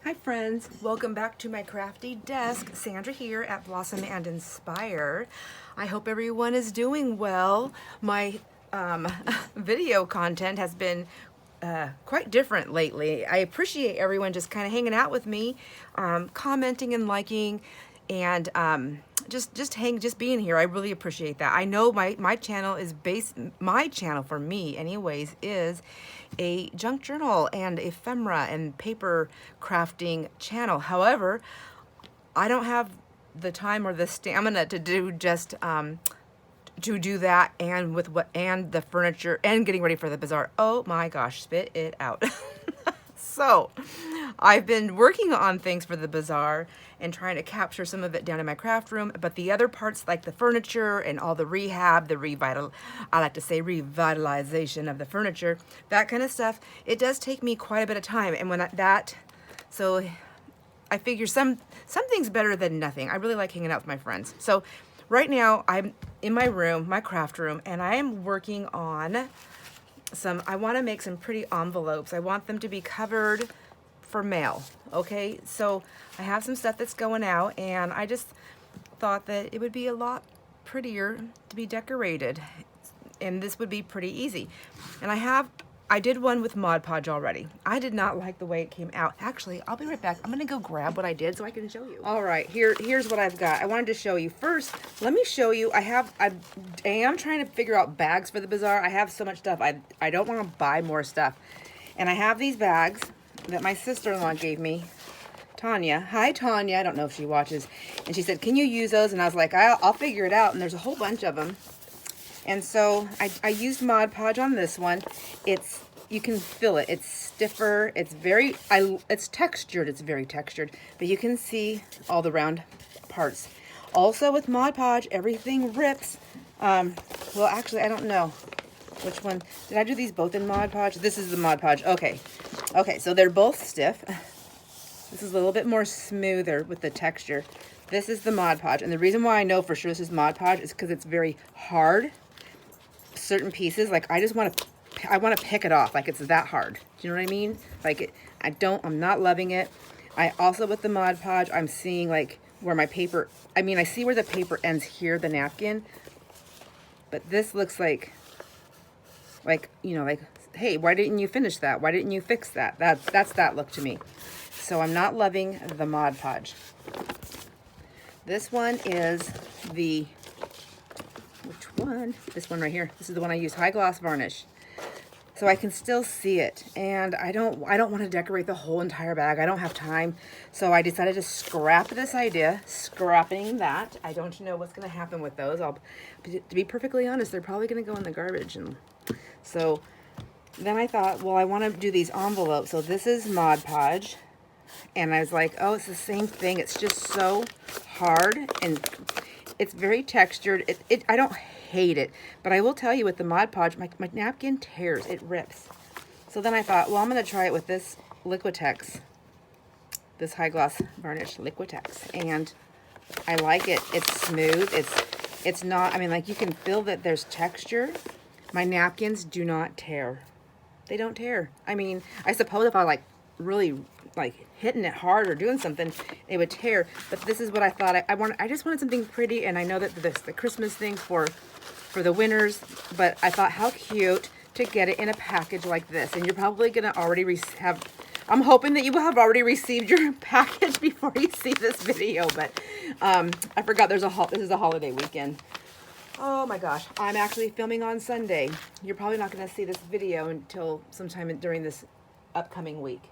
Hi friends, welcome back to my crafty desk. Sandra here at Blossom and Inspire. I hope everyone is doing well. My video content has been quite different lately. I appreciate everyone just kind of hanging out with me, commenting and liking, and just being here. I really appreciate that. I know my channel is my channel for me anyways is a junk journal and ephemera and paper crafting channel. However, I don't have the time or the stamina to do just to do that, and and the furniture and getting ready for the bazaar. Oh my gosh, spit it out. So I've been working on things for the bazaar and trying to capture some of it down in my craft room, but the other parts like the furniture and all the rehab, I like to say revitalization of the furniture, that kind of stuff, it does take me quite a bit of time. And so I figure some things better than nothing. I really like hanging out with my friends. So right now I'm in my room, my craft room, and I am working on I want to make some pretty envelopes. I want them to be covered for mail. Okay, so I have some stuff that's going out, and I just thought that it would be a lot prettier to be decorated, and this would be pretty easy. And I did one with Mod Podge already. I did not like the way it came out. Actually, I'll be right back. I'm gonna go grab what I did so I can show you. All right, here's what I've got. I wanted to show you. First, let me show you. I am trying to figure out bags for the bazaar. I have so much stuff. I don't want to buy more stuff. And I have these bags that my sister-in-law gave me. Tanya. Hi, Tanya. I don't know if she watches. And she said, can you use those? And I was like, I'll figure it out. And there's a whole bunch of them. And so I used Mod Podge on this one. You can feel it. It's stiffer. It's textured. It's very textured. But you can see all the round parts. Also with Mod Podge, everything rips. Well, actually, I don't know which one. Did I do these both in Mod Podge? This is the Mod Podge. Okay. Okay, so they're both stiff. This is a little bit more smoother with the texture. This is the Mod Podge. And the reason why I know for sure this is Mod Podge is because it's very hard. Certain pieces, like I want to pick it off, like it's that hard. Do you know what I mean? Like I'm not loving it. I also, with the Mod Podge, I'm seeing like where my paper, I see where the paper ends here, the napkin, but this looks like, hey, why didn't you finish that? Why didn't you fix that? That's that look to me. So I'm not loving the Mod Podge. This one is which one? This one right here. This is the one I use, high gloss varnish. So I can still see it, and I don't want to decorate the whole entire bag. I don't have time. So I decided to scrap this idea, scrapping that. I don't know what's going to happen with those. To be perfectly honest, they're probably going to go in the garbage. And so then I thought, well, I want to do these envelopes. So this is Mod Podge, and I was like, oh, it's the same thing. It's just so hard, and it's very textured. I don't hate it, but I will tell you with the Mod Podge, my napkin tears. It rips. So then I thought, well, I'm going to try it with this Liquitex, this high gloss varnish Liquitex, and I like it. It's smooth. It's not, you can feel that there's texture. My napkins do not tear. They don't tear. I suppose if I really hitting it hard or doing something, it would tear. But this is what I thought. I just wanted something pretty, and I know that the Christmas thing for the winners, but I thought how cute to get it in a package like this. And you're probably gonna already I'm hoping that you will have already received your package before you see this video. But I forgot this is a holiday weekend. Oh my gosh, I'm actually filming on Sunday. You're probably not gonna see this video until sometime during this upcoming week.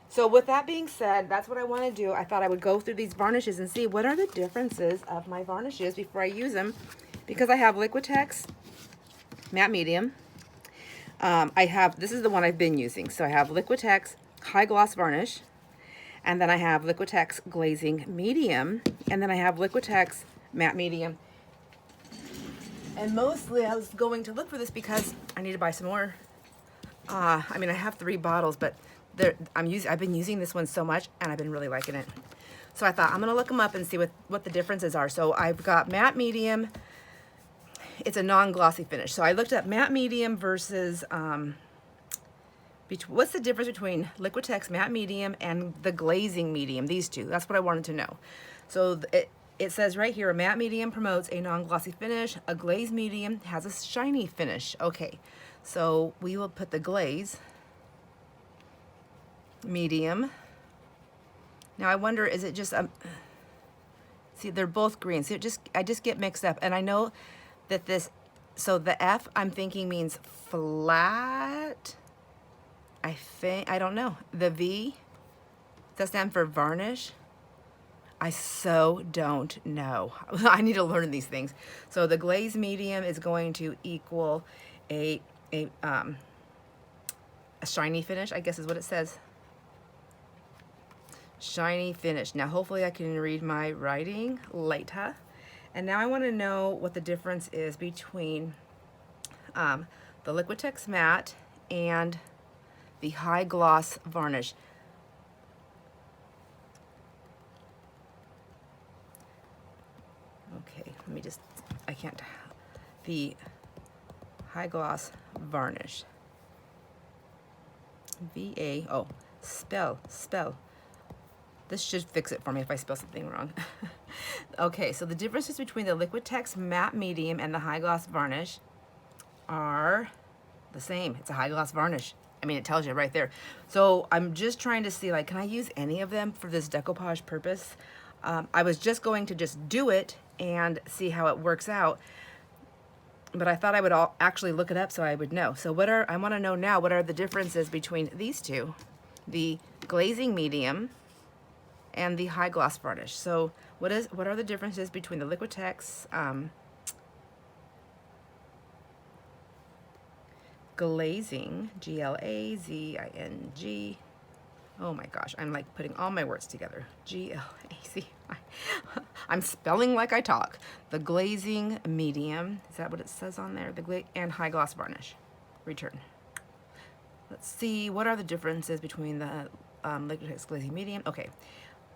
So with that being said, that's what I want to do. I thought I would go through these varnishes and see what are the differences of my varnishes before I use them, because I have Liquitex matte medium. This is the one I've been using. So I have Liquitex high gloss varnish, and then I have Liquitex glazing medium, and then I have Liquitex matte medium. And mostly I was going to look for this because I need to buy some more. I have 3 bottles, but I've been using this one so much, and I've been really liking it. So I thought I'm gonna look them up and see what the differences are. So I've got matte medium. It's a non-glossy finish. So I looked up matte medium versus What's the difference between Liquitex matte medium and the glazing medium? These two. That's what I wanted to know. So it says right here, a matte medium promotes a non-glossy finish. A glaze medium has a shiny finish. Okay, so we will put the glaze medium. Now I wonder, is it just see, they're both green. So I just get mixed up, and I know that this. So the F I'm thinking means flat. I don't know. The V, does that stand for varnish? I so don't know. I need to learn these things. So the glaze medium is going to equal a shiny finish, I guess is what it says. Shiny finish. Now hopefully I can read my writing later. And now I want to know what the difference is between the Liquitex matte and the high gloss varnish. Okay, let me just, I can't, the high gloss varnish. V-A, oh, spell. This should fix it for me if I spell something wrong. Okay, so the differences between the Liquitex matte medium and the high gloss varnish are the same. It's a high gloss varnish. I mean, it tells you right there. So I'm just trying to see, like, can I use any of them for this decoupage purpose? I was just going to just do it and see how it works out, but I thought I would actually look it up so I would know. So I want to know now, what are the differences between these two, the glazing medium and the high gloss varnish? So what are the differences between the Liquitex glazing, Glazing, oh my gosh, I'm like putting all my words together, Glazing, I'm spelling like I talk. The glazing medium, is that what it says on there? And high gloss varnish, return. Let's see, what are the differences between the Liquitex glazing medium? Okay,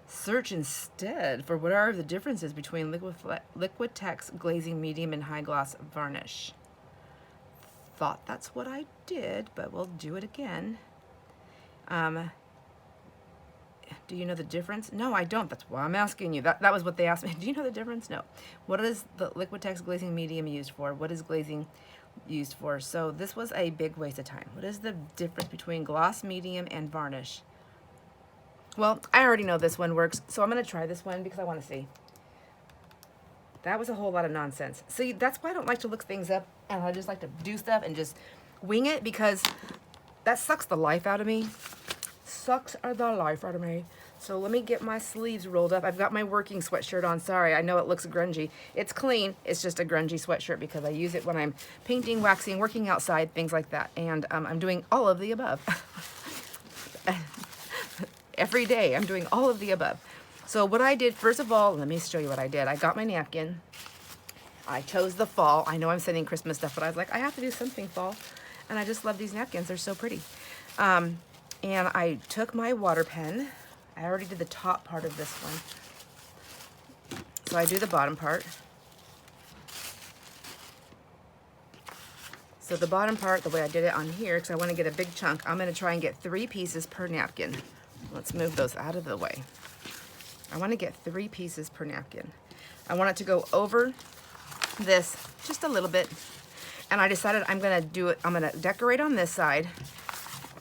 search instead for what are the differences between Liquitex glazing medium and high gloss varnish. Thought that's what I did, but we'll do it again. Do you know the difference? No, I don't. That's why I'm asking you. That was what they asked me. Do you know the difference? No. What is the Liquitex glazing medium used for? What is glazing used for? So this was a big waste of time. What is the difference between gloss medium and varnish? Well, I already know this one works, so I'm going to try this one because I want to see. That was a whole lot of nonsense. See, that's why I don't like to look things up, and I just like to do stuff and just wing it, because that sucks the life out of me. Sucks the life out of me. So let me get my sleeves rolled up. I've got my working sweatshirt on. Sorry, I know it looks grungy. It's clean. It's just a grungy sweatshirt because I use it when I'm painting, waxing, working outside, things like that. And I'm doing all of the above. Every day I'm doing all of the above. So what I did, first of all, let me show you what I did. I got my napkin. I chose the fall. I know I'm sending Christmas stuff, but I was like, I have to do something fall. And I just love these napkins. They're so pretty. And I took my water pen. I already did the top part of this one. So I do the bottom part. So the bottom part, the way I did it on here, because I want to get a big chunk, I'm going to try and get 3 pieces per napkin. Let's move those out of the way. I want to get 3 pieces per napkin. I want it to go over this just a little bit. And I decided I'm going to do it, I'm going to decorate on this side.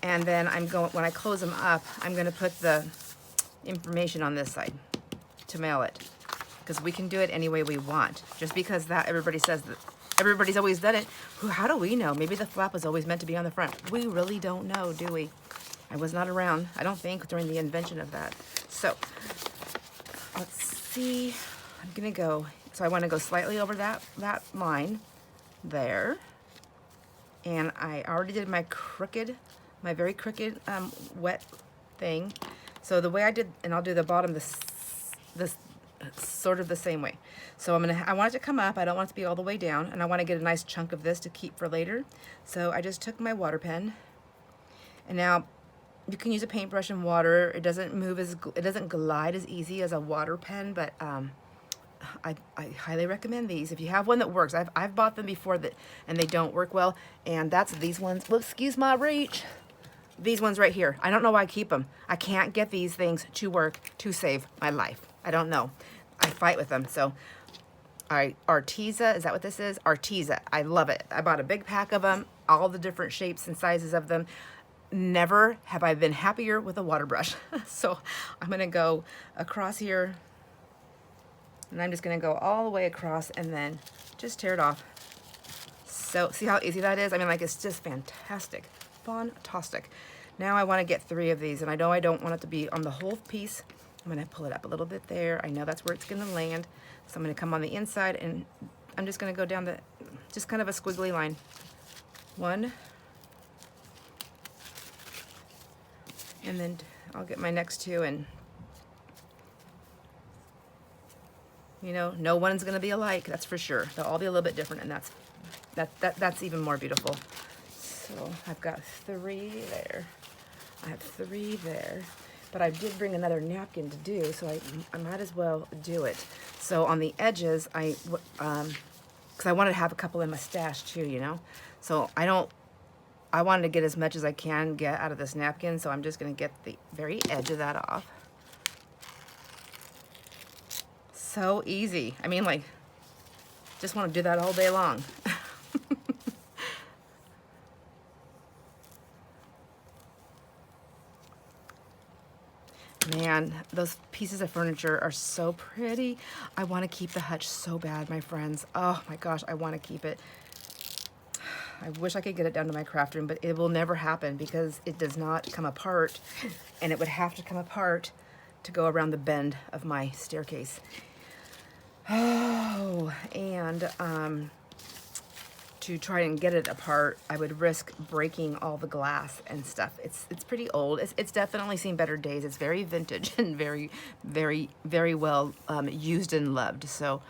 And then when I close them up, I'm going to put the information on this side to mail it. Because we can do it any way we want. Just because everybody says that everybody's always done it. How do we know? Maybe the flap was always meant to be on the front. We really don't know, do we? I was not around, I don't think, during the invention of that. So let's see. I'm gonna go. So I want to go slightly over that line there. And I already did my very crooked wet thing. So the way I did, and I'll do the bottom this sort of the same way. So I want it to come up. I don't want it to be all the way down, and I want to get a nice chunk of this to keep for later. So I just took my water pen, and now you can use a paintbrush and water. It doesn't glide as easy as a water pen, but I highly recommend these. If you have one that works, I've bought them before and they don't work well, and that's these ones. Well, excuse my reach. these ones right here. I don't know why I keep them. I can't get these things to work to save my life. I don't know. I fight with them. So Arteza, is that what this is? Arteza. I love it. I bought a big pack of them, all the different shapes and sizes of them. Never have I been happier with a water brush. So I'm gonna go across here, and I'm just gonna go all the way across and then just tear it off. So see how easy that is? I mean, like, it's just fantastic. Fantastic. Now I wanna get 3 of these, and I know I don't want it to be on the whole piece. I'm gonna pull it up a little bit there. I know that's where it's gonna land. So I'm gonna come on the inside, and I'm just gonna go down the, just kind of a squiggly line. 1, and then I'll get my next 2, and you know, no one's gonna be alike, that's for sure. They'll all be a little bit different, and that's even more beautiful. So I've got 3 there. I have 3 there. But I did bring another napkin to do, so I might as well do it. So on the edges, because I wanted to have a couple in my stash too, you know? So I wanted to get as much as I can get out of this napkin, so I'm just gonna get the very edge of that off. So easy. I mean, like, just want to do that all day long. Man, those pieces of furniture are so pretty. I want to keep the hutch so bad, my friends. Oh my gosh, I want to keep it. I wish I could get it down to my craft room, but it will never happen because it does not come apart, and it would have to come apart to go around the bend of my staircase. Oh, and to try and get it apart, I would risk breaking all the glass and stuff. It's pretty old. It's definitely seen better days. It's very vintage and very, very, very well used and loved. So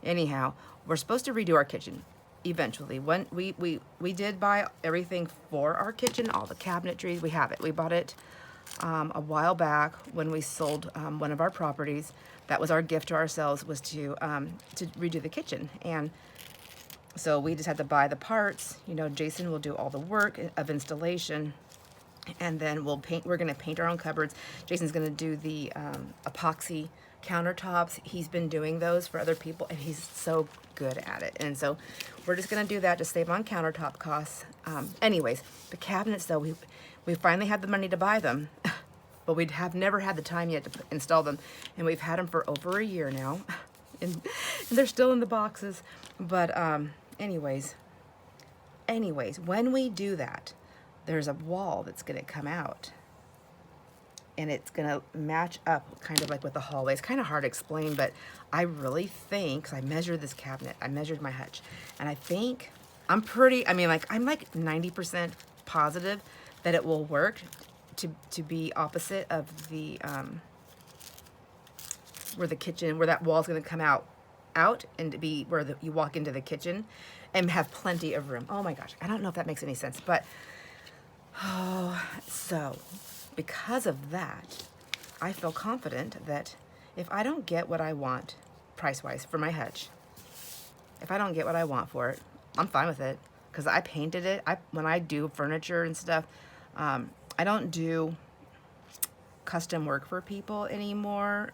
anyhow, we're supposed to redo our kitchen eventually. When we did buy everything for our kitchen, all the cabinetry, we have it. We bought it a while back when we sold one of our properties. That was our gift to ourselves, was to redo the kitchen. And so we just had to buy the parts. You know, Jason will do all the work of installation, and then we'll paint. We're gonna paint our own cupboards. Jason's gonna do the epoxy countertops. He's been doing those for other people, and he's so good at it. And so we're just gonna do that to save on countertop costs. Anyways, the cabinets though, we finally had the money to buy them, but we have never had the time yet to install them, and we've had them for over a year now, and they're still in the boxes. But anyways, when we do that, there's a wall that's gonna come out, and it's gonna match up kind of like with the hallway. It's kind of hard to explain, but I really think, because I measured this cabinet, I measured my hutch, and I think I'm like 90% positive that it will work to be opposite of the where the kitchen, where that wall's gonna come out and to be where you walk into the kitchen and have plenty of room. Oh my gosh, I don't know if that makes any sense, but so because of that, I feel confident that if I don't get what I want price-wise for my hutch, if I don't get what I want for it, I'm fine with it, because I painted it. When I do furniture and stuff, I don't do custom work for people anymore.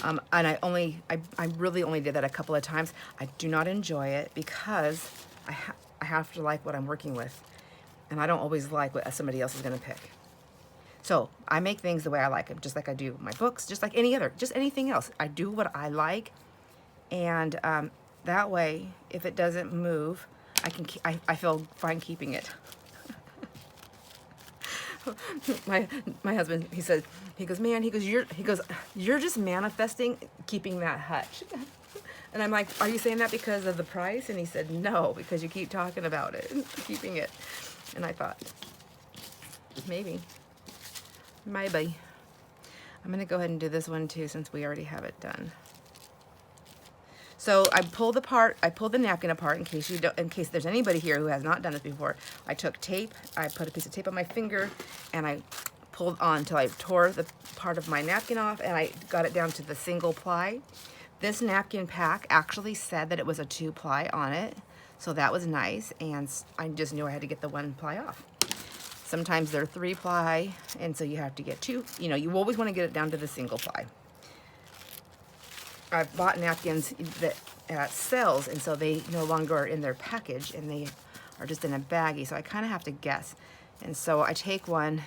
And I really only did that a couple of times. I do not enjoy it because I have to like what I'm working with, and I don't always like what somebody else is gonna pick. So I make things the way I like them, just like I do my books, just like anything else. I do what I like, and that way, if it doesn't move, I feel fine keeping it. my husband, he goes, man, you're just manifesting keeping that hutch. And I'm like, are you saying that because of the price? And he said, no, because you keep talking about it, keeping it. And I thought, maybe. I'm gonna go ahead and do this one too, since we already have it done. So I pulled the napkin apart in case there's anybody here who has not done this before. I took tape, I put a piece of tape on my finger, and I pulled on until I tore the part of my napkin off, and I got it down to the single ply. This napkin pack actually said that it was a 2-ply on it, so that was nice, and I just knew I had to get the 1 ply off. Sometimes they're 3-ply, and so you have to get 2. You know, you always want to get it down to the single ply. I've bought napkins that at sales, and so they no longer are in their package, and they are just in a baggie, so I kind of have to guess. And so I take one.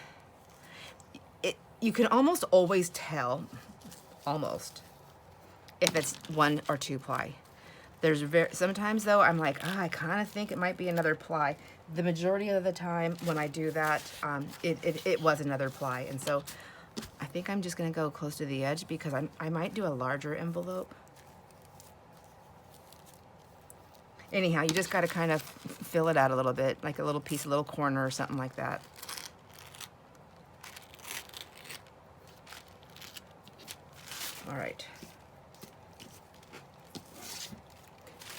You can almost always tell, if it's 1 or 2 ply. There's sometimes though, I'm like, I kind of think it might be another ply. The majority of the time when I do that, it was another ply. And so I think I'm just gonna go close to the edge because I might do a larger envelope. Anyhow, you just gotta kind of fill it out a little bit, like a little piece, a little corner or something like that. All right.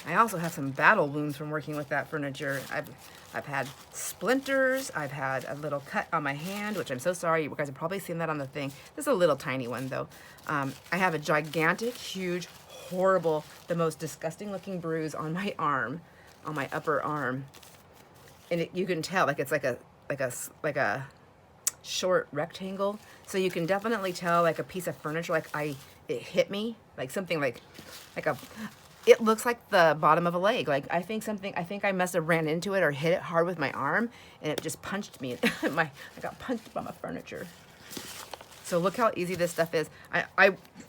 I also have some battle wounds from working with that furniture. I've had splinters. I've had a little cut on my hand, which I'm so sorry. You guys have probably seen that on the thing. This is a little tiny one though. I have a gigantic, huge, horrible, the most disgusting looking bruise on my arm, on my upper arm. And you can tell, like it's like a short rectangle. So you can definitely tell like a piece of furniture, like it hit me, like something like it looks like the bottom of a leg. Like I think I must have ran into it or hit it hard with my arm, and it just punched me. I got punched by my furniture. So look how easy this stuff is.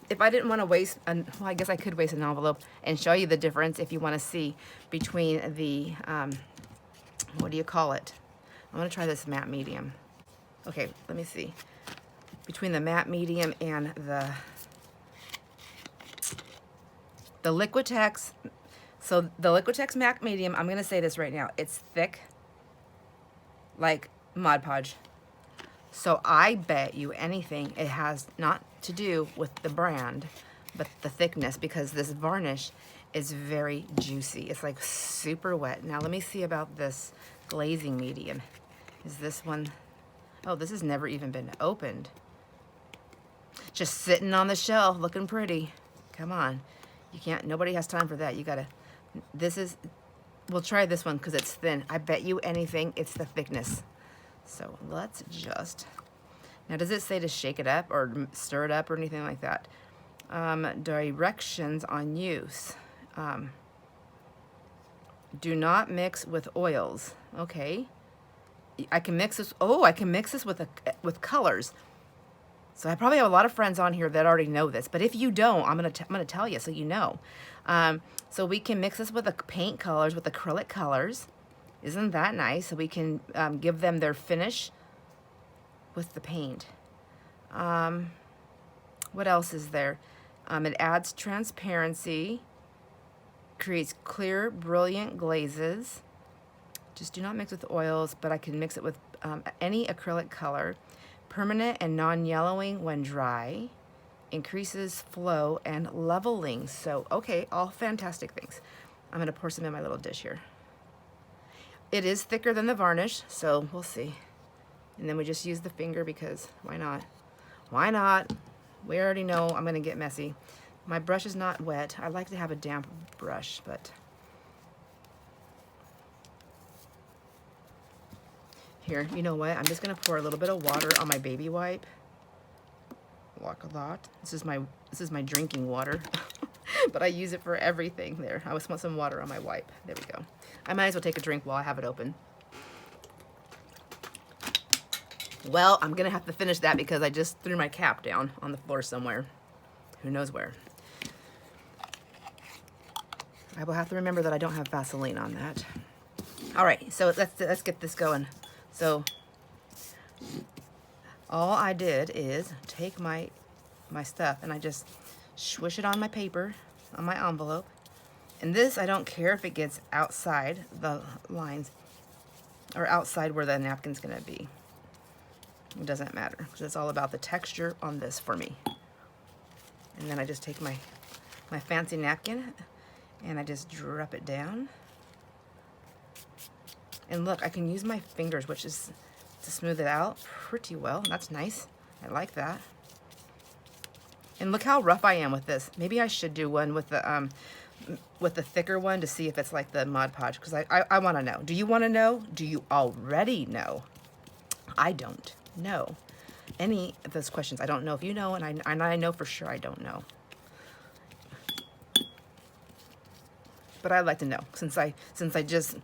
If I didn't want to waste, well, I guess I could waste an envelope and show you the difference if you want to see between the, what do you call it? I'm going to try this matte medium. Okay, let me see. Between the matte medium and the Liquitex. So the Liquitex matte medium, I'm going to say this right now. It's thick like Mod Podge. So I bet you anything it has not to do with the brand, but the thickness, because this varnish is very juicy. It's like super wet. Now let me see about this glazing medium. Is this one? Oh, this has never even been opened. Just sitting on the shelf looking pretty. Come on. You can't, nobody has time for that. You gotta, we'll try this one because it's thin. I bet you anything it's the thickness. So let's just, now does it say to shake it up or stir it up or anything like that? Directions on use. Do not mix with oils. Okay. I can mix this, I can mix this with colors. So I probably have a lot of friends on here that already know this, but if you don't, I'm gonna tell you so you know. So we can mix this with the paint colors, with acrylic colors. Isn't that nice? So we can give them their finish with the paint. What else is there? It adds transparency, creates clear, brilliant glazes. Just do not mix with oils, but I can mix it with any acrylic color. Permanent and non-yellowing when dry. Increases flow and leveling. So, okay, all fantastic things. I'm going to pour some in my little dish here. It is thicker than the varnish, so we'll see. And then we just use the finger because why not? Why not? We already know I'm going to get messy. My brush is not wet. I like to have a damp brush, but here, you know what? I'm just gonna pour a little bit of water on my baby wipe. Like a lot. This is my drinking water, but I use it for everything. There, I just want some water on my wipe. There we go. I might as well take a drink while I have it open. Well, I'm gonna have to finish that because I just threw my cap down on the floor somewhere. Who knows where? I will have to remember that I don't have Vaseline on that. All right, so let's get this going. So all I did is take my stuff and I just swish it on my paper, on my envelope. And this, I don't care if it gets outside the lines or outside where the napkin's gonna be. It doesn't matter because it's all about the texture on this for me. And then I just take my fancy napkin and I just drop it down. And look, I can use my fingers, which is to smooth it out pretty well. That's nice. I like that. And look how rough I am with this. Maybe I should do one with the thicker one to see if it's like the Mod Podge, because I want to know. Do you want to know? Do you already know? I don't know any of those questions. I don't know if you know, and I know for sure I don't know. But I'd like to know, since I just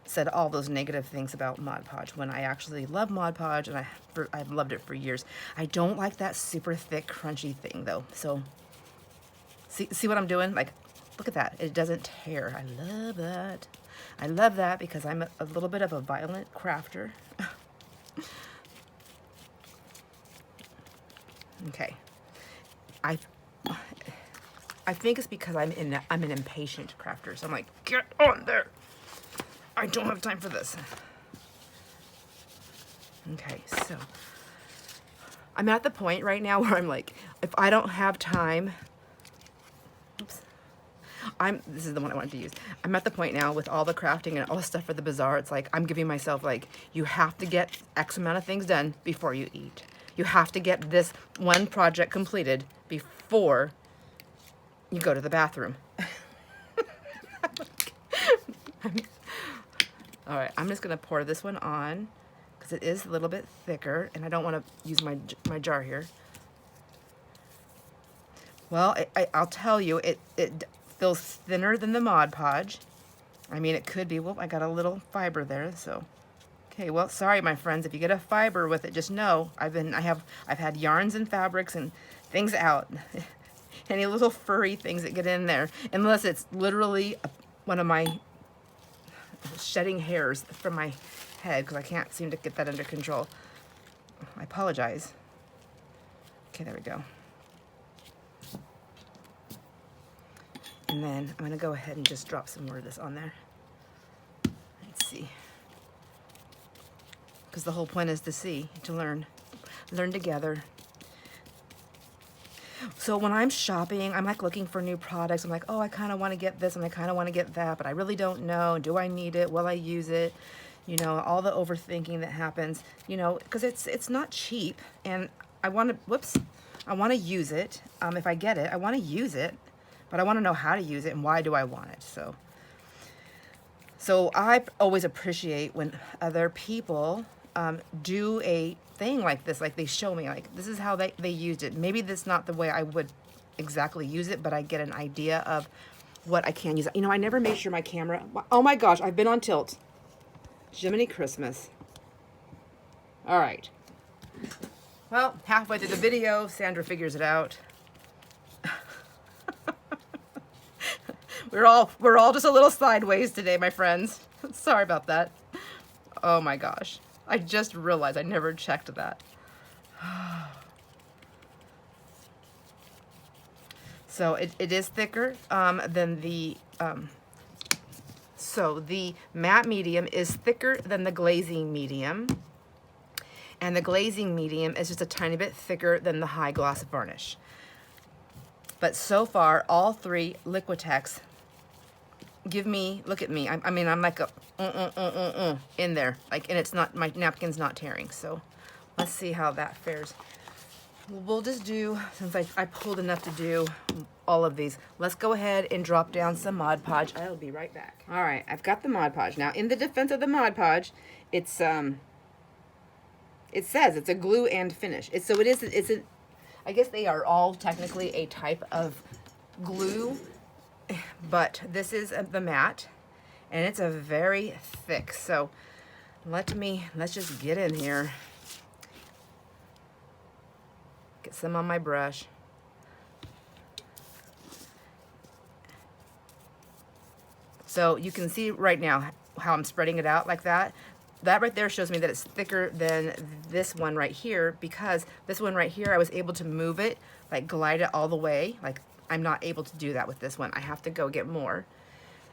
said all those negative things about Mod Podge when I actually love Mod Podge, and I've loved it for years. I don't like that super thick, crunchy thing though. So see what I'm doing? Like, look at that. It doesn't tear. I love that. I love that because I'm a little bit of a violent crafter. Okay. I think it's because I'm an impatient crafter. So I'm like, get on there. I don't have time for this. Okay, so I'm at the point right now where I'm like, if I don't have time, oops, this is the one I wanted to use. I'm at the point now with all the crafting and all the stuff for the bazaar. It's like, I'm giving myself like, you have to get X amount of things done before you eat. You have to get this one project completed before you go to the bathroom. All right, I'm just gonna pour this one on because it is a little bit thicker and I don't wanna use my jar here. Well, I'll tell you, it feels thinner than the Mod Podge. I mean, it could be. Well, I got a little fiber there, so. Okay, well, sorry, my friends. If you get a fiber with it, just know I've had yarns and fabrics and things out. Any little furry things that get in there, unless it's literally one of my shedding hairs from my head, because I can't seem to get that under control. I apologize. Okay, there we go. And then I'm gonna go ahead and just drop some more of this on there. Let's see. Because the whole point is to see, to learn together. So when I'm shopping, I'm like looking for new products. I'm like, oh, I kind of want to get this and I kind of want to get that, but I really don't know. Do I need it? Will I use it? You know, all the overthinking that happens, you know, because it's not cheap, and I want to, I want to use it. If I get it, I want to use it, but I want to know how to use it and why do I want it. So I always appreciate when other people do a thing like this, like they show me, like this is how they used it. Maybe that's not the way I would exactly use it, but I get an idea of what I can use. You know, I never made sure my camera, oh my gosh, I've been on tilt. Jiminy Christmas. All right. Well, halfway through the video, Sandra figures it out. We're all just a little sideways today, my friends. Sorry about that. Oh my gosh. I just realized I never checked that. So it is thicker than the, so the matte medium is thicker than the glazing medium. And the glazing medium is just a tiny bit thicker than the high gloss varnish. But so far, all three Liquitex give me, look at me, I mean, I'm like a in there, like, and it's not, my napkin's not tearing. So let's see how that fares. We'll just do, since I pulled enough to do all of these, let's go ahead and drop down some Mod Podge. I'll be right back. All right, I've got the Mod Podge. Now, in the defense of the Mod Podge, it's, it says it's a glue and finish. It's a, I guess they are all technically a type of glue, but this is the matte, and it's a very thick. So let's just get in here. Get some on my brush. So you can see right now how I'm spreading it out like that. That right there shows me that it's thicker than this one right here, because this one right here, I was able to move it, like glide it all the way. Like, I'm not able to do that with this one. I have to go get more.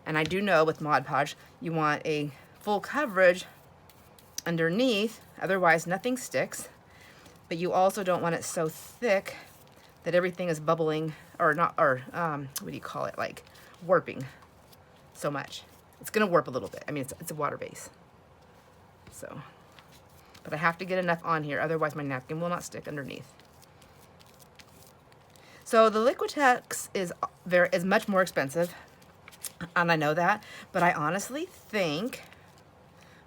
And I do know with Mod Podge, you want a full coverage underneath, otherwise nothing sticks. But you also don't want it so thick that everything is bubbling, or not, or what do you call it, like warping so much. It's gonna warp a little bit. I mean, it's a water base. So, but I have to get enough on here, otherwise my napkin will not stick underneath. So the Liquitex is much more expensive, and I know that, but I honestly think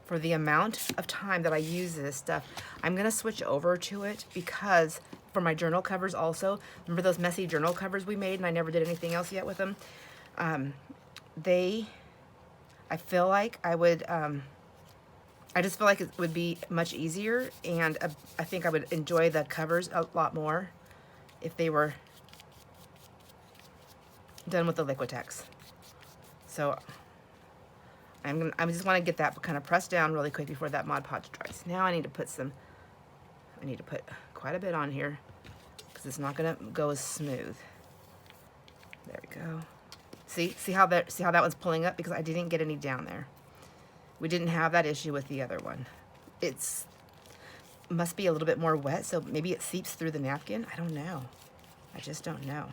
for the amount of time that I use this stuff, I'm gonna switch over to it because for my journal covers also, remember those messy journal covers we made and I never did anything else yet with them? I feel like I would, I just feel like it would be much easier, and I think I would enjoy the covers a lot more if they were done with the Liquitex. So I just want to get that kind of pressed down really quick before that Mod Podge dries. Now I need to put quite a bit on here because it's not going to go as smooth. There we go. See how that one's pulling up because I didn't get any down there. We didn't have that issue with the other one. Must be a little bit more wet, so maybe it seeps through the napkin. I don't know. I just don't know.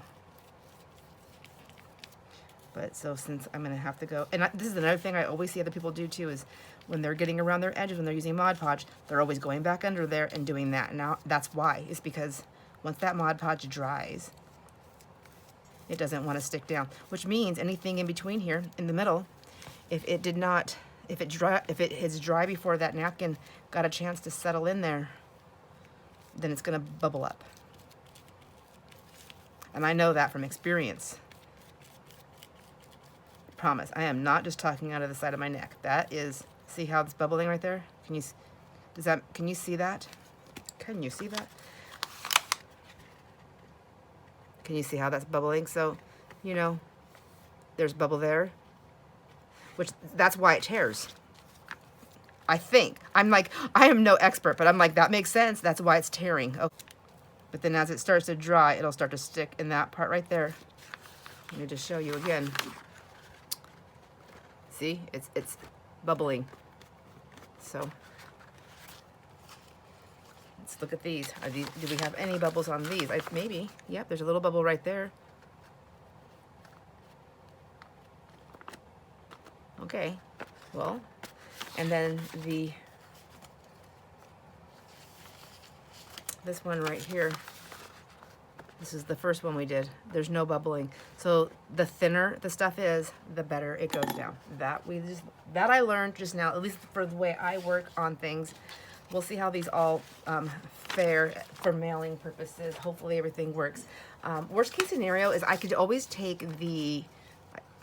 But so since I'm gonna have to go, and this is another thing I always see other people do too, is when they're getting around their edges, when they're using Mod Podge, they're always going back under there and doing that. Now that's why, is because once that Mod Podge dries, it doesn't want to stick down, which means anything in between here in the middle, if it is dry before that napkin got a chance to settle in there, then it's gonna bubble up. And I know that from experience. Promise, I am not just talking out of the side of my neck. That is, see how it's bubbling right there? Can you see that? Can you see that? Can you see how that's bubbling? So, you know, there's bubble there, which that's why it tears. I think. I'm like, I am no expert, but I'm like, that makes sense. That's why it's tearing. Okay. But then as it starts to dry, it'll start to stick in that part right there. Let me just show you again. See, it's bubbling. So let's look at these. Do we have any bubbles on these? Maybe. Yep, there's a little bubble right there. Okay, well, and then this one right here, this is the first one we did. There's no bubbling. So the thinner the stuff is, the better it goes down. That I learned just now, at least for the way I work on things. We'll see how these all fare for mailing purposes. Hopefully everything works. Worst case scenario is I could always take I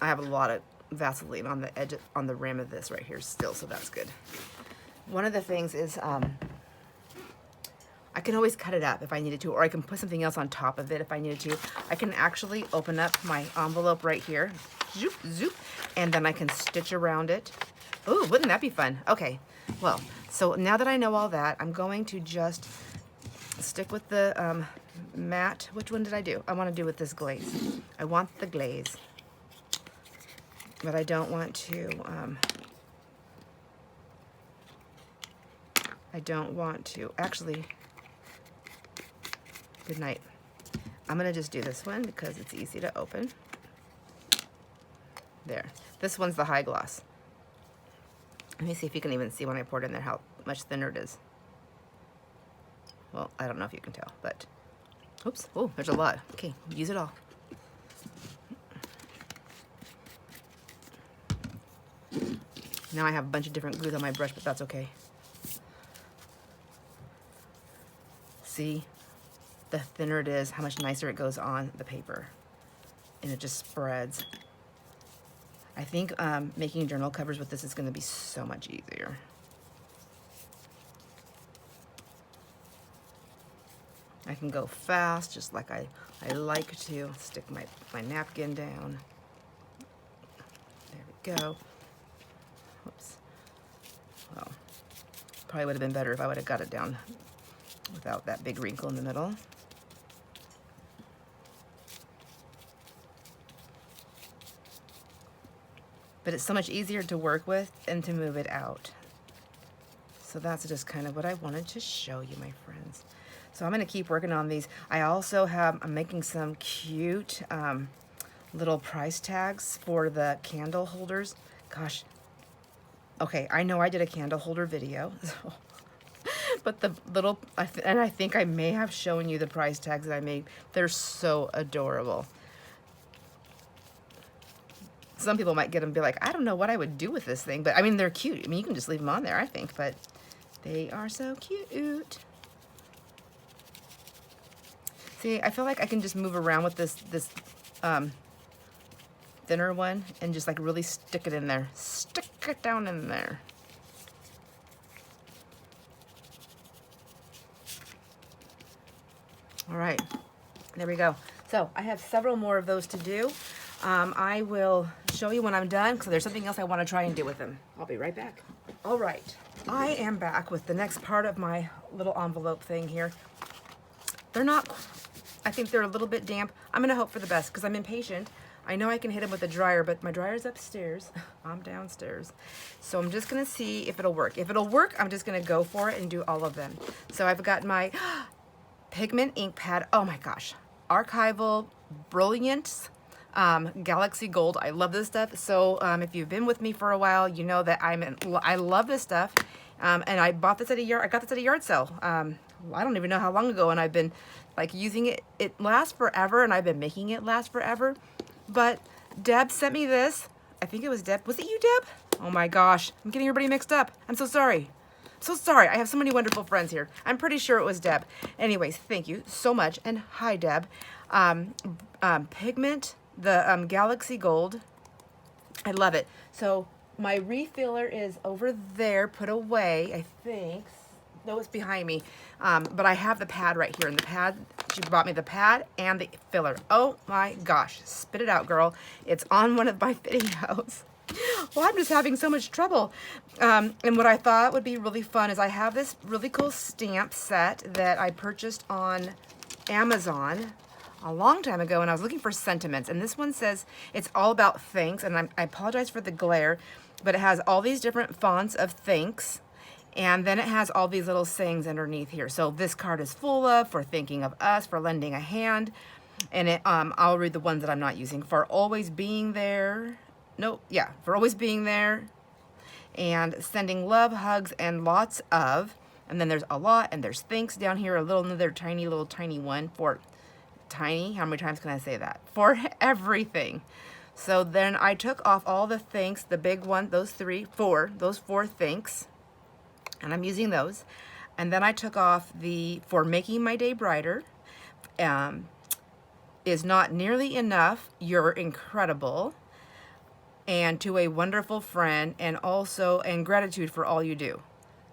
have a lot of Vaseline on the edge, on the rim of this right here still, so that's good. One of the things is I can always cut it up if I needed to, or I can put something else on top of it if I needed to. I can actually open up my envelope right here, zoop, zoop, and then I can stitch around it. Ooh, wouldn't that be fun? Okay, well, so now that I know all that, I'm going to just stick with the matte. Which one did I do? I want to do with this glaze. I want the glaze, but I don't want to, actually, good night. I'm gonna just do this one because it's easy to open. There, this one's the high gloss. Let me see if you can even see when I pour it in there how much thinner it is. Well, I don't know if you can tell, but, oops, oh, there's a lot. Okay, use it all. Now I have a bunch of different glues on my brush, but that's okay. See, the thinner it is, how much nicer it goes on the paper. And it just spreads. I think making journal covers with this is going to be so much easier. I can go fast, just like I like to. Stick my napkin down. There we go. Oops. Well, probably would have been better if I would have got it down without that big wrinkle in the middle. But it's so much easier to work with and to move it out. So that's just kind of what I wanted to show you, my friends. So I'm going to keep working on these. I'm making some cute little price tags for the candle holders. Gosh. Okay, I know I did a candle holder video. But the little, and I think I may have shown you the price tags that I made. They're so adorable. some people might get them and be like, I don't know what I would do with this thing, but I mean, they're cute. I mean, you can just leave them on there, I think, but they are so cute. See, I feel like I can just move around with this thinner one and just like really stick it in there. Stick it down in there. All right, there we go. So I have several more of those to do. I will show you when I'm done because there's something else I want to try and do with them. I'll be right back. All right, I am back with the next part of my little envelope thing here. They're not, I think they're a little bit damp. I'm gonna hope for the best because I'm impatient. I know I can hit them with a dryer, but my dryer's upstairs. I'm downstairs. So I'm just gonna see if it'll work. If it'll work, I'm just gonna go for it and do all of them. So I've got my pigment ink pad. Oh my gosh, Archival Brilliance Galaxy Gold. I love this stuff. So if you've been with me for a while, you know that I love this stuff. And I bought this at a yard. I got this at a yard sale. I don't even know how long ago, and I've been like using it. It lasts forever, and I've been making it last forever. But Deb sent me this. I think it was Deb. Was it you, Deb? Oh my gosh, I'm getting everybody mixed up. I'm so sorry. So sorry. I have so many wonderful friends here. I'm pretty sure it was Deb. Anyways, thank you so much, and hi, Deb. Pigment, the Galaxy Gold. I love it. So my refiller is over there, put away, I think. No, it's behind me. But I have the pad right here. And the pad, she bought me the pad and the filler. Oh my gosh. Spit it out, girl. It's on one of my videos. Well, I'm just having so much trouble. And what I thought would be really fun is I have this really cool stamp set that I purchased on Amazon a long time ago, and I was looking for sentiments. And this one says it's all about thanks. And I apologize for the glare, but it has all these different fonts of thanks. And then it has all these little sayings underneath here. So this card is full of, for thinking of us, for lending a hand. And it, I'll read the ones that I'm not using. For always being there. Nope, yeah, for always being there. And sending love, hugs, and lots of. And then there's a lot, and there's thanks down here. Another tiny one for tiny. How many times can I say that? For everything. So then I took off all the thanks, the big one, those four thanks. And I'm using those. And then I took off the for making my day brighter. Is not nearly enough. You're incredible. And to a wonderful friend, and also and gratitude for all you do.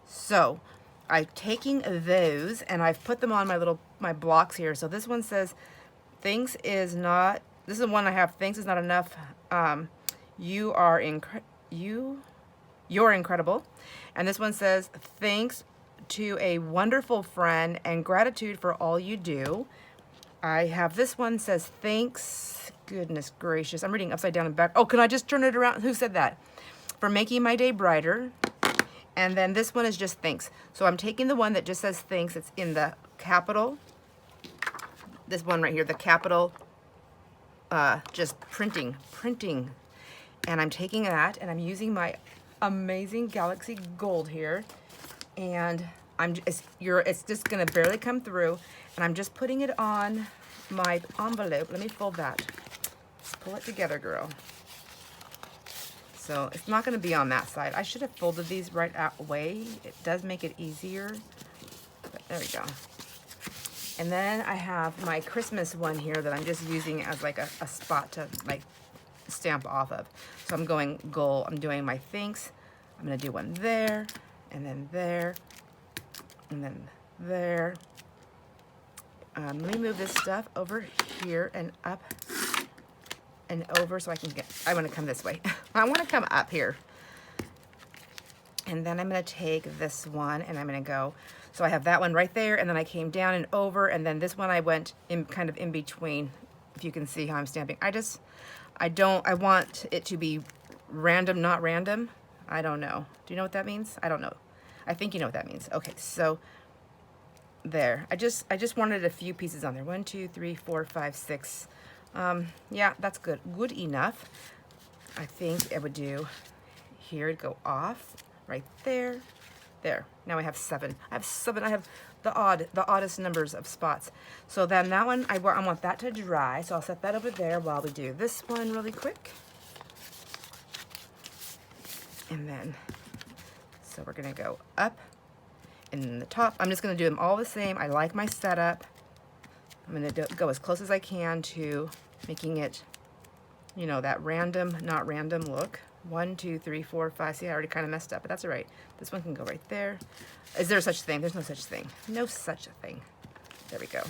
So I'm taking those and I've put them on my blocks here. So this one says thanks is not, this is the one I have, thanks is not enough. You're incredible. And this one says, thanks to a wonderful friend and gratitude for all you do. I have this one says, thanks, goodness gracious. I'm reading upside down and back. Oh, can I just turn it around? Who said that? For making my day brighter. And then this one is just thanks. So I'm taking the one that just says thanks. It's in the capital. This one right here, the capital, just printing. And I'm taking that and I'm using my amazing Galaxy Gold here, and it's just gonna barely come through, and I'm just putting it on my envelope. Let me fold that. Let's pull it together, girl. So it's not gonna be on that side. I should have folded these right away. It does make it easier, but there we go. And then I have my Christmas one here that I'm just using as like a spot to like stamp off of. So I'm going gold. I'm doing my thanks. I'm gonna do one there, and then there, and then there. Let me move this stuff over here and up and over so I can get, I wanna come this way. I wanna come up here. And then I'm gonna take this one and I'm gonna go, so I have that one right there, and then I came down and over, and then this one I went in kind of in between, if you can see how I'm stamping. I want it to be random, not random. I don't know. Do you know what that means? I don't know. I think you know what that means. Okay, so there. I just wanted a few pieces on there. 1, 2, 3, 4, 5, 6. Yeah, that's good. Good enough. I think I would do here, go off right there. There. Now I have 7. I have the oddest numbers of spots. So then that one, I want that to dry. So I'll set that over there while we do this one really quick. And then, so we're gonna go up and then the top. I'm just gonna do them all the same. I like my setup. I'm gonna go as close as I can to making it, you know, that random, not random look. 1, 2, 3, 4, 5. See, I already kind of messed up, but that's all right. This one can go right there. Is there such thing? There's no such thing. No such a thing. There we go.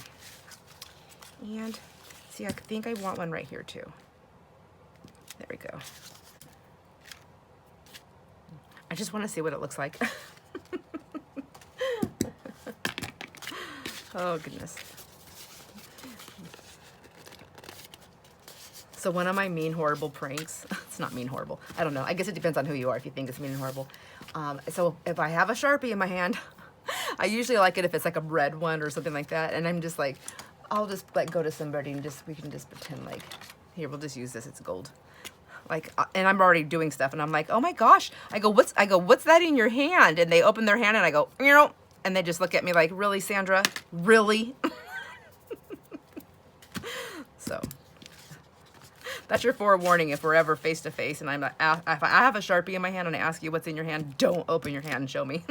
And see, I think I want one right here too. There we go. I just want to see what it looks like. Oh, goodness. So one of my mean, horrible pranks, it's not mean, horrible. I don't know. I guess it depends on who you are if you think it's mean and horrible. So if I have a Sharpie in my hand, I usually like it if it's like a red one or something like that. And I'm just like, I'll just like go to somebody and we can just pretend like, here, we'll just use this. It's gold. Like, and I'm already doing stuff and I'm like, oh my gosh. I go, what's that in your hand? And they open their hand and I go, you know, and they just look at me like, really, Sandra? Really? So that's your forewarning if we're ever face to face and if I have a Sharpie in my hand and I ask you what's in your hand, don't open your hand and show me.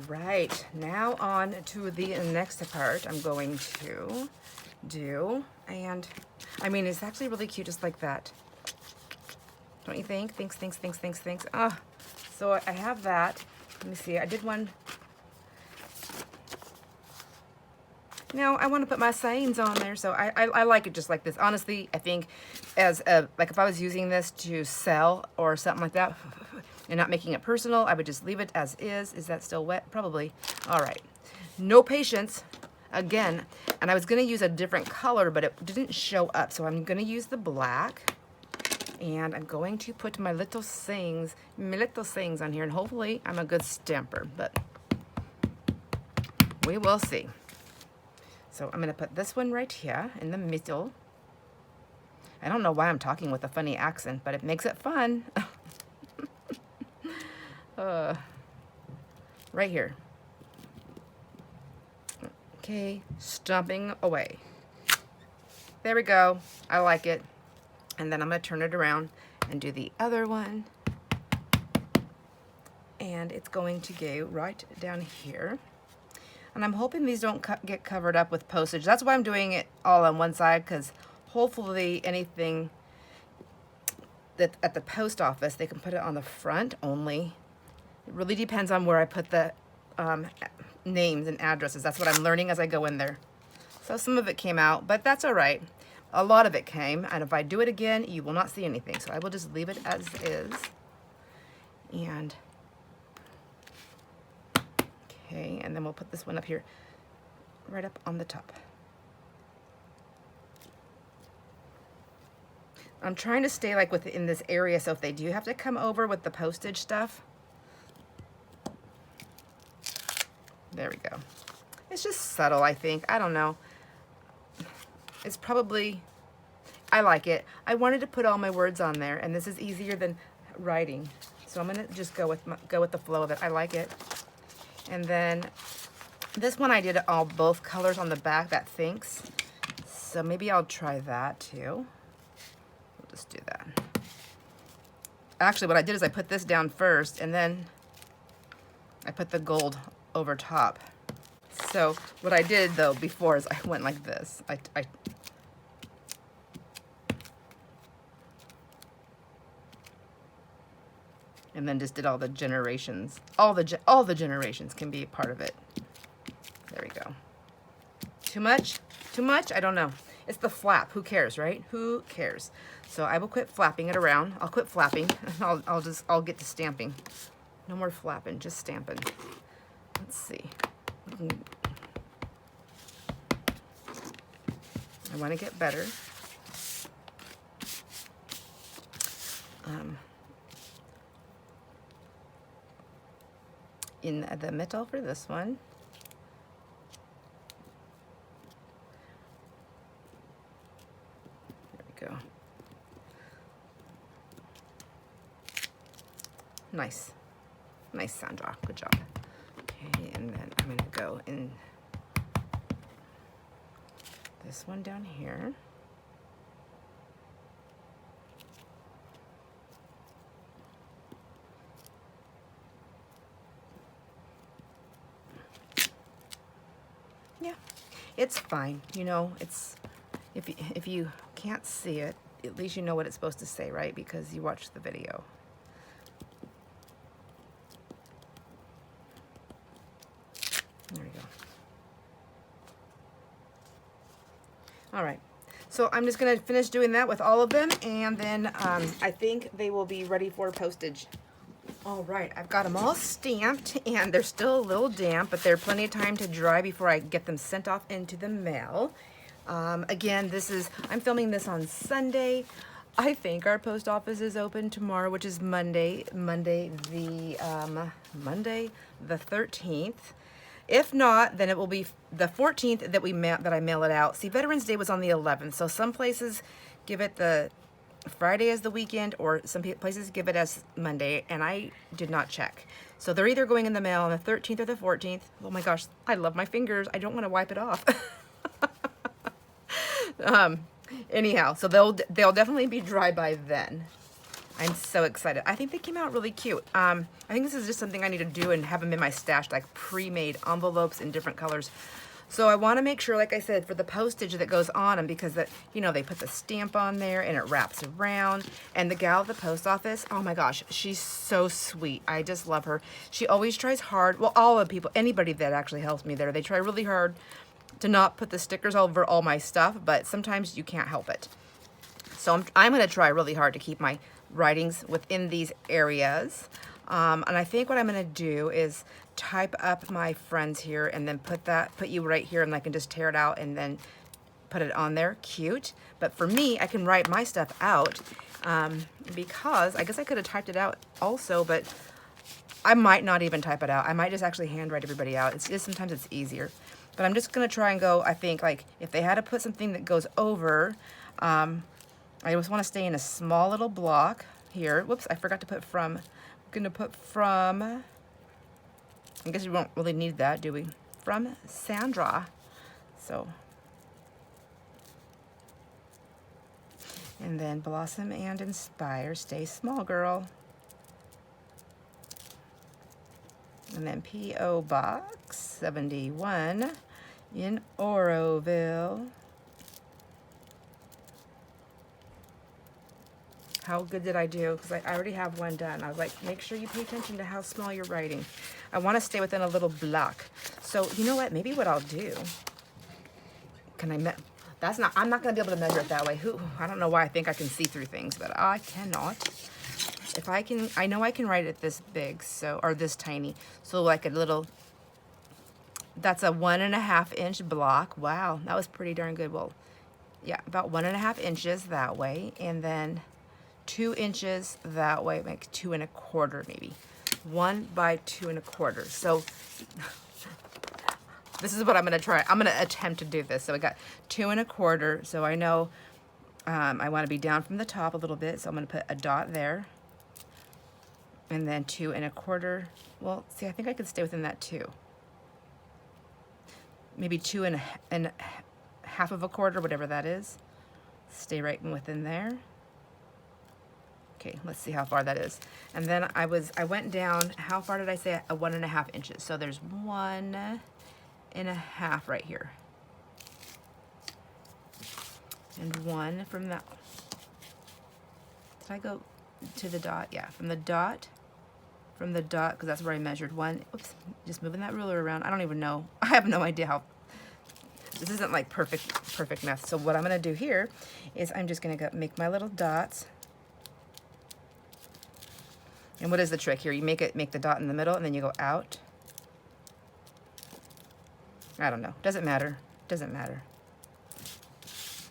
Right, now on to the next part I'm going to do, and I mean, it's actually really cute just like that. Don't you think? Thanks. Ah, so I have that. Let me see, I did one. Now I want to put my sayings on there, so I like it just like this. Honestly, I think as like if I was using this to sell or something like that and not making it personal, I would just leave it as is. Is that still wet? Probably. All right. No patience. Again, and I was going to use a different color, but it didn't show up, so I'm going to use the black. And I'm going to put my little sayings on here, and hopefully I'm a good stamper, but we will see. So I'm going to put this one right here in the middle. I don't know why I'm talking with a funny accent, but it makes it fun. Right here. Okay, stomping away. There we go. I like it. And then I'm going to turn it around and do the other one. And it's going to go right down here. And I'm hoping these don't get covered up with postage. That's why I'm doing it all on one side, because hopefully anything that at the post office, they can put it on the front only. It really depends on where I put the names and addresses. That's what I'm learning as I go in there. So some of it came out, but that's all right. A lot of it came, and if I do it again, you will not see anything. So I will just leave it as is. And okay, and then we'll put this one up here, right up on the top. I'm trying to stay like within this area, so if they do have to come over with the postage stuff, there we go. It's just subtle, I think. I don't know. It's probably, I like it. I wanted to put all my words on there, and this is easier than writing. So I'm gonna just go with the flow of it. I like it. And then this one I did both colors on the back, that thinks. So maybe I'll try that too. We'll just do that. Actually, what I did is I put this down first, and then I put the gold over top. So what I did though before is I went like this. I and then just did all the generations. All the generations can be a part of it. There we go. Too much? Too much? I don't know. It's the flap. Who cares, right? Who cares? So I will quit flapping it around. I'll quit flapping. I'll get to stamping. No more flapping, just stamping. Let's see. I want to get better. In the middle for this one. There we go. Nice. Nice, Sandra. Good job. Okay, and then I'm going to go in this one down here. Yeah, it's fine. You know, it's if you can't see it, at least you know what it's supposed to say, right? Because you watched the video. There we go. All right. So I'm just going to finish doing that with all of them, and then I think they will be ready for postage. All right, I've got them all stamped, and they're still a little damp, but they're plenty of time to dry before I get them sent off into the mail. Again, I'm filming this on Sunday. I think our post office is open tomorrow, which is Monday the 13th. If not, then it will be the 14th that I mail it out. See, Veterans Day was on the 11th, so some places give it the Friday as the weekend, or some places give it as Monday, and I did not check. So they're either going in the mail on the 13th or the 14th. Oh my gosh, I love my fingers. I don't want to wipe it off. Anyhow, so they'll definitely be dry by then. I'm so excited. I think they came out really cute. I think this is just something I need to do and have them in my stash, like pre-made envelopes in different colors. So I want to make sure, like I said, for the postage that goes on them, because that, you know, they put the stamp on there and it wraps around. And the gal at the post office, oh my gosh, she's so sweet. I just love her. She always tries hard. Well, all the people, anybody that actually helps me there, they try really hard to not put the stickers over all my stuff, but sometimes you can't help it. So I'm going to try really hard to keep my writings within these areas. And I think what I'm going to do is type up my friends here and then put you right here, and I can just tear it out and then put it on there. Cute. But for me, I can write my stuff out because I guess I could have typed it out also, but I might not even type it out. I might just actually handwrite everybody out. It's just sometimes it's easier. But I'm just going to try and go, I think, like, if they had to put something that goes over, I just want to stay in a small little block here. Whoops, I forgot to put from. I'm going to put from, I guess we won't really need that, do we? From Sandra. So, and then Blossom and Inspire, stay small, girl. And then P.O. Box 71 in Oroville. How good did I do? Because I already have one done. I was like, make sure you pay attention to how small you're writing. I want to stay within a little block. So you know what? Maybe what I'll do. I'm not going to be able to measure it that way. I don't know why I think I can see through things, but I cannot. If I can, I know I can write it this big, so, or this tiny. So like a little, that's a 1.5 inch block. Wow, that was pretty darn good. Well, yeah, about 1.5 inches that way, and then 2 inches that way, like 2 1/4 maybe. 1 by 2 1/4. So this is what I'm gonna try. I'm gonna attempt to do this. So I got 2 1/4. So I know I want to be down from the top a little bit. So I'm gonna put a dot there, and then 2 1/4. Well, see, I think I could stay within that too. Maybe 2 1/2 of a quarter, whatever that is. Stay right within there. Okay, let's see how far that is. And then I went down, how far did I say? 1.5 inches. So there's 1.5 right here. And 1 from that. Did I go to the dot? Yeah, from the dot, because that's where I measured 1. Oops, just moving that ruler around. I don't even know. I have no idea how. This isn't like perfect math. So what I'm gonna do here is I'm just gonna go make my little dots. And what is the trick here? You make the dot in the middle, and then you go out. I don't know. Doesn't matter. Doesn't matter.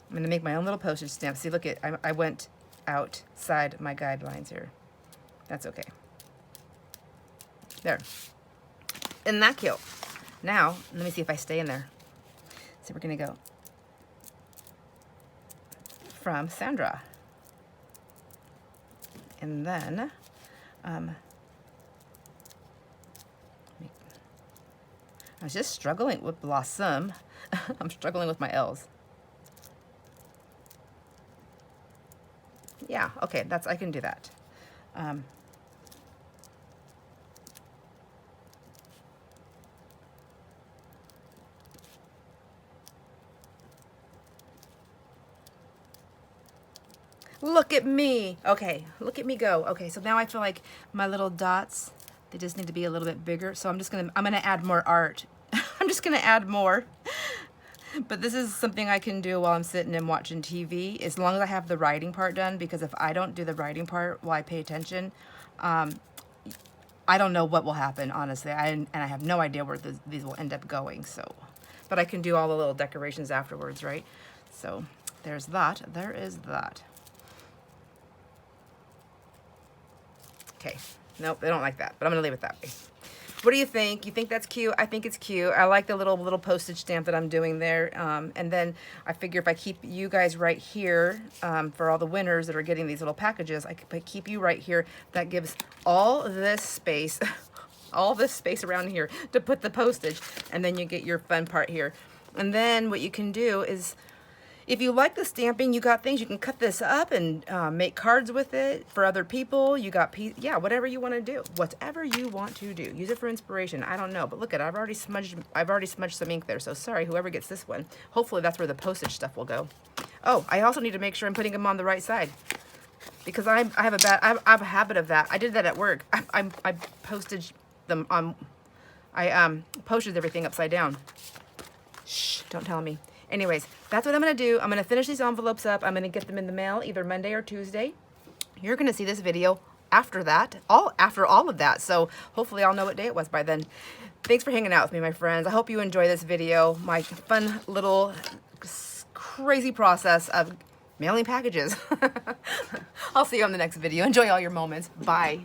I'm going to make my own little postage stamp. See, look, I went outside my guidelines here. That's okay. There. Isn't that cute? Now, let me see if I stay in there. So we're going to go from Sandra. And then I was just struggling with Blossom. I'm struggling with my L's. Yeah, okay, I can do that. Look at me. Okay, look at me go. Okay, so now I feel like my little dots, they just need to be a little bit bigger. So I'm gonna add more art. I'm just gonna add more. But this is something I can do while I'm sitting and watching TV, as long as I have the writing part done, because if I don't do the writing part while I pay attention, I don't know what will happen, honestly. And I have no idea where these will end up going, so. But I can do all the little decorations afterwards, right? So there's that. There is that. Okay, nope, they don't like that, but I'm gonna leave it that way. What do you think? You think that's cute? I think it's cute. I like the little postage stamp that I'm doing there. And then I figure if I keep you guys right here, for all the winners that are getting these little packages, I could keep you right here. That gives all this space, all this space around here to put the postage. And then you get your fun part here. And then what you can do is, if you like the stamping, you got things, you can cut this up and make cards with it for other people. You got, yeah, whatever you want to do. Whatever you want to do. Use it for inspiration. I don't know, but look at it. I've already smudged some ink there, so sorry, whoever gets this one. Hopefully that's where the postage stuff will go. Oh, I also need to make sure I'm putting them on the right side, because I have a habit of that. I did that at work. I posted them on, posted everything upside down. Shh, don't tell me. Anyways, that's what I'm going to do. I'm going to finish these envelopes up. I'm going to get them in the mail either Monday or Tuesday. You're going to see this video after that, after all of that. So hopefully I'll know what day it was by then. Thanks for hanging out with me, my friends. I hope you enjoy this video, my fun little crazy process of mailing packages. I'll see you on the next video. Enjoy all your moments. Bye.